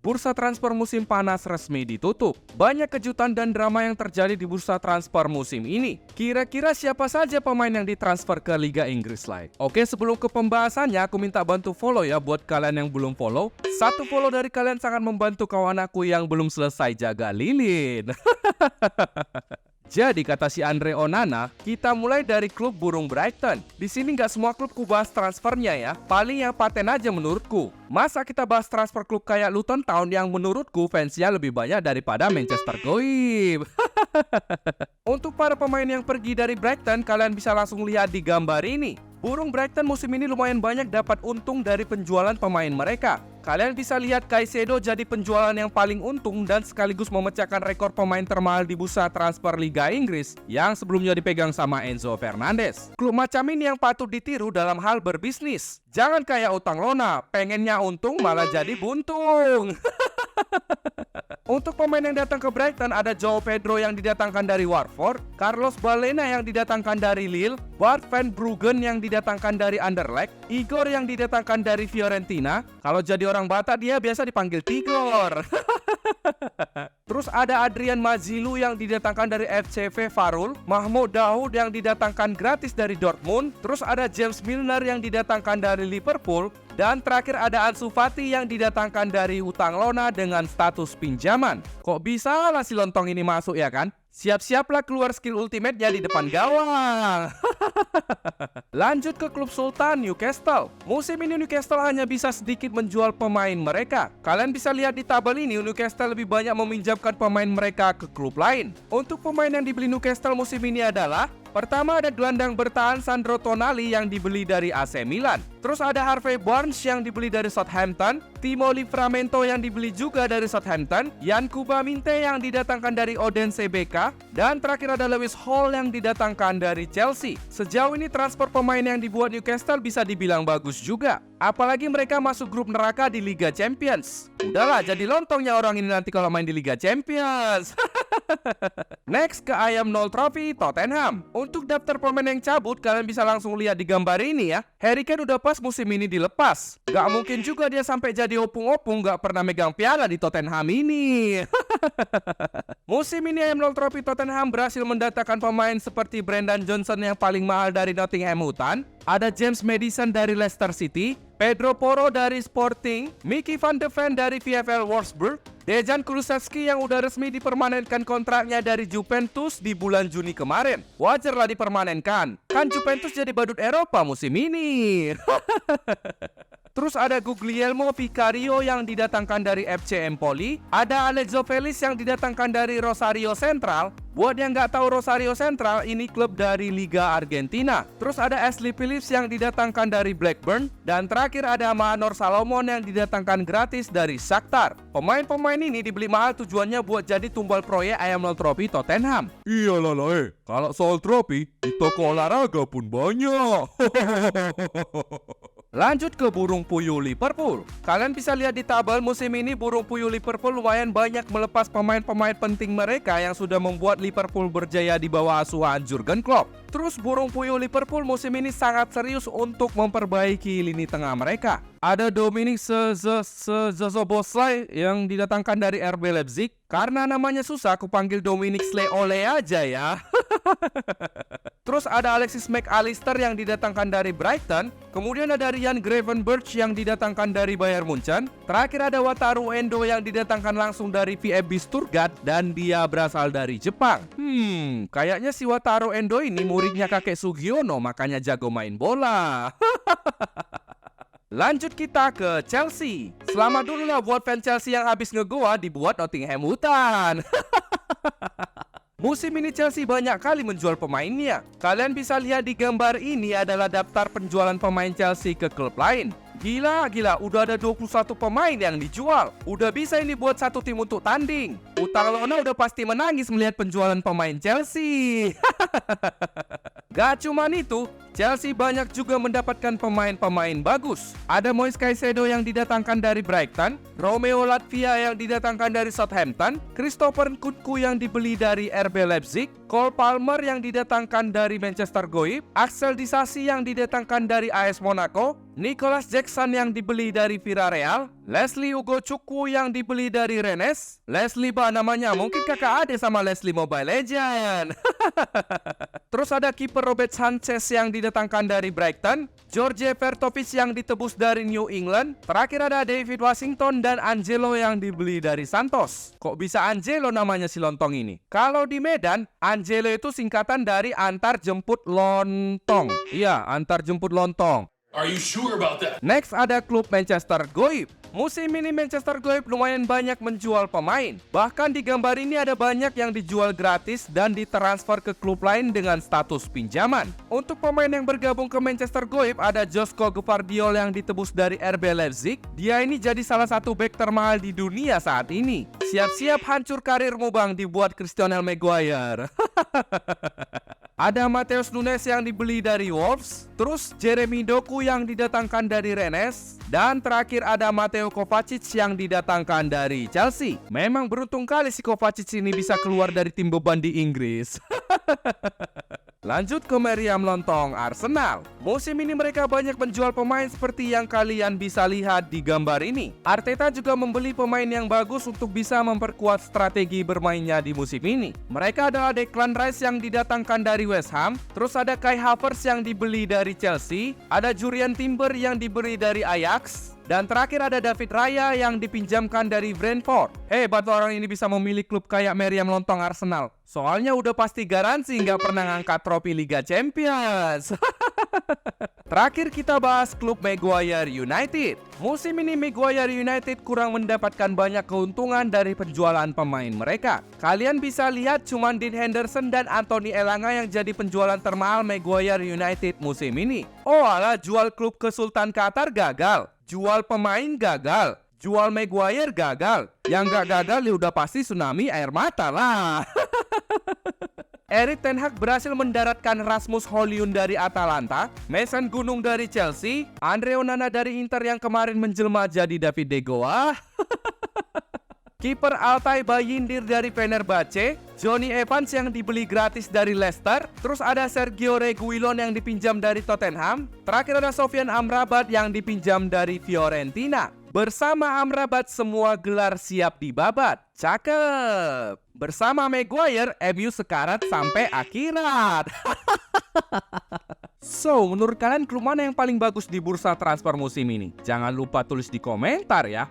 Bursa transfer musim panas resmi ditutup. Banyak kejutan dan drama yang terjadi di bursa transfer musim ini. Kira-kira siapa saja pemain yang ditransfer ke Liga Inggris lain? Oke, sebelum ke pembahasannya, aku minta bantu follow ya buat kalian yang belum follow. Satu follow dari kalian sangat membantu kawan aku yang belum selesai jaga lilin. Jadi kata si Andre Onana, kita mulai dari klub burung Brighton. Di sini nggak semua klub ku bahas transfernya ya, paling yang paten aja menurutku. Masa kita bahas transfer klub kayak Luton Town yang menurutku fansnya lebih banyak daripada Manchester Goib. Untuk para pemain yang pergi dari Brighton, kalian bisa langsung lihat di gambar ini. Burung Brighton musim ini lumayan banyak dapat untung dari penjualan pemain mereka. Kalian bisa lihat Caicedo jadi penjualan yang paling untung dan sekaligus memecahkan rekor pemain termahal di bursa transfer Liga Inggris yang sebelumnya dipegang sama Enzo Fernandez. Klub macam ini yang patut ditiru dalam hal berbisnis. Jangan kayak utang lona, pengennya untung malah jadi buntung. Untuk pemain yang datang ke Brighton ada João Pedro yang didatangkan dari Watford, Carlos Balena yang didatangkan dari Lille, Bart van Bruggen yang didatangkan dari Anderlecht, Igor yang didatangkan dari Fiorentina. Kalau jadi orang Batak dia biasa dipanggil Tigor. Terus ada Adrian Mazilu yang didatangkan dari FCV Farul, Mahmoud Dahoud yang didatangkan gratis dari Dortmund, terus ada James Milner yang didatangkan dari Liverpool, dan terakhir ada Ansu Fati yang didatangkan dari hutang lona dengan status pinjaman. Kok bisa lah si lontong ini masuk ya kan? Siap-siaplah keluar skill ultimate-nya di depan gawang. Lanjut ke klub Sultan Newcastle. Musim ini Newcastle hanya bisa sedikit menjual pemain mereka. Kalian bisa lihat di tabel ini Newcastle lebih banyak meminjamkan pemain mereka ke klub lain. Untuk pemain yang dibeli Newcastle musim ini adalah: pertama ada gelandang bertahan Sandro Tonali yang dibeli dari AC Milan. Terus ada Harvey Barnes yang dibeli dari Southampton, Timo Livramento yang dibeli juga dari Southampton, Yankuba Minte yang didatangkan dari Odense BK, dan terakhir ada Lewis Hall yang didatangkan dari Chelsea. Sejauh ini transfer pemain yang dibuat Newcastle bisa dibilang bagus juga. Apalagi mereka masuk grup neraka di Liga Champions. Udahlah, jadi lontongnya orang ini nanti kalau main di Liga Champions. Next ke ayam 0 trofi Tottenham. Untuk daftar pemain yang cabut, kalian bisa langsung lihat di gambar ini ya. Harry Kane udah pas musim ini dilepas. Gak mungkin juga dia sampai jadi opung-opung gak pernah megang piala di Tottenham ini. Musim ini ayam 0 trofi Tottenham berhasil mendatangkan pemain seperti Brendan Johnson yang paling mahal dari Nottingham Hutan, ada James Maddison dari Leicester City, Pedro Porro dari Sporting, Mickey van de Ven dari VfL Wolfsburg, Dejan Kulusevski yang udah resmi dipermanenkan kontraknya dari Juventus di bulan Juni kemarin. Wajarlah dipermanenkan, kan Juventus jadi badut Eropa musim ini. Terus ada Guglielmo Vicario yang didatangkan dari FC Empoli, ada Alejo Felix yang didatangkan dari Rosario Central. Buat yang nggak tahu Rosario Central, ini klub dari Liga Argentina. Terus ada Ashley Phillips yang didatangkan dari Blackburn, dan terakhir ada Maanor Salomon yang didatangkan gratis dari Shakhtar. Pemain-pemain ini dibeli mahal tujuannya buat jadi tumbal proyek ayam 0 trofi Tottenham. Iyalah lah kalau soal trofi di toko olahraga pun banyak. Lanjut ke burung puyuh Liverpool. Kalian bisa lihat di tabel musim ini burung puyuh Liverpool lumayan banyak melepas pemain-pemain penting mereka yang sudah membuat Liverpool berjaya di bawah asuhan Jurgen Klopp. Terus burung puyuh Liverpool musim ini sangat serius untuk memperbaiki lini tengah mereka. Ada Dominic Szoboszlai yang didatangkan dari RB Leipzig. Karena namanya susah, aku panggil Dominic Sleole aja ya. Terus ada Alexis McAllister yang didatangkan dari Brighton. Kemudian ada Ryan Gravenberch yang didatangkan dari Bayern Munchen. Terakhir ada Wataru Endo yang didatangkan langsung dari VfB Stuttgart dan dia berasal dari Jepang. Kayaknya si Wataru Endo ini muridnya kakek Sugiono, makanya jago main bola. Lanjut kita ke Chelsea. Selamat dulu lah buat fans Chelsea yang habis ngegoa dibuat Nottingham Hutan. Musim ini Chelsea banyak kali menjual pemainnya. Kalian bisa lihat di gambar ini adalah daftar penjualan pemain Chelsea ke klub lain. Gila, udah ada 21 pemain yang dijual. Udah bisa ini buat satu tim untuk tanding. Utang Lona udah pasti menangis melihat penjualan pemain Chelsea. Gak cuman itu, Chelsea banyak juga mendapatkan pemain-pemain bagus. Ada Moise Caicedo yang didatangkan dari Brighton, Romeo Latvia yang didatangkan dari Southampton, Christopher Nkunku yang dibeli dari RB Leipzig, Cole Palmer yang didatangkan dari Manchester Goib, Axel Disasi yang didatangkan dari AS Monaco, Nicolas Jackson yang dibeli dari Villarreal, Leslie Ugochukwu yang dibeli dari Rennes, Leslie bah namanya, mungkin kakak adik sama Leslie Mobile Legend. Terus ada kiper Robert Sanchez yang didatangkan dari Brighton, George Vertovic yang ditebus dari New England, terakhir ada David Washington dan Angelo yang dibeli dari Santos. Kok bisa Angelo namanya si lontong ini? Kalau di Medan, Angelo itu singkatan dari antar jemput lontong. Iya, antar jemput lontong. Are you sure about that? Next ada klub Manchester Goib. Musim ini Manchester Goib lumayan banyak menjual pemain. Bahkan di gambar ini ada banyak yang dijual gratis dan ditransfer ke klub lain dengan status pinjaman. Untuk pemain yang bergabung ke Manchester Goib ada Josko Gvardiol yang ditebus dari RB Leipzig. Dia ini jadi salah satu bek termahal di dunia saat ini. Siap-siap hancur karirmu bang dibuat Christian Maguire. Ada Matheus Nunes yang dibeli dari Wolves, terus Jeremy Doku yang didatangkan dari Rennes, dan terakhir ada Mateo Kovacic yang didatangkan dari Chelsea. Memang beruntung kali si Kovacic ini bisa keluar dari tim beban di Inggris. Lanjut ke meriam lontong Arsenal. Musim ini mereka banyak menjual pemain seperti yang kalian bisa lihat di gambar ini. Arteta juga membeli pemain yang bagus untuk bisa memperkuat strategi bermainnya di musim ini. Mereka adalah Declan Rice yang didatangkan dari West Ham, terus ada Kai Havertz yang dibeli dari Chelsea, ada Jurriën Timber yang dibeli dari Ajax, dan terakhir ada David Raya yang dipinjamkan dari Brentford. Hebat orang ini bisa memilih klub kayak meriam lontong Arsenal. Soalnya udah pasti garansi nggak pernah ngangkat trofi Liga Champions. Terakhir kita bahas klub Maguire United. Musim ini Maguire United kurang mendapatkan banyak keuntungan dari penjualan pemain mereka. Kalian bisa lihat cuman Dean Henderson dan Anthony Elanga yang jadi penjualan termahal Maguire United musim ini. Oh alah, jual klub ke Sultan Qatar gagal, jual pemain gagal, jual Maguire gagal. Yang gak gagal ya udah pasti tsunami air mata lah. Erik ten Hag berhasil mendaratkan Rasmus Højlund dari Atalanta, Mason Gunung dari Chelsea, Andre Onana dari Inter yang kemarin menjelma jadi David De Gea, kiper Altay Bayindir dari Fenerbahce, Johnny Evans yang dibeli gratis dari Leicester, terus ada Sergio Reguilon yang dipinjam dari Tottenham, terakhir ada Sofyan Amrabat yang dipinjam dari Fiorentina. Bersama Amrabat semua gelar siap dibabat. Cakep. Bersama Maguire, MU sekarat sampai akhirat. So, menurut kalian klub mana yang paling bagus di bursa transfer musim ini? Jangan lupa tulis di komentar ya.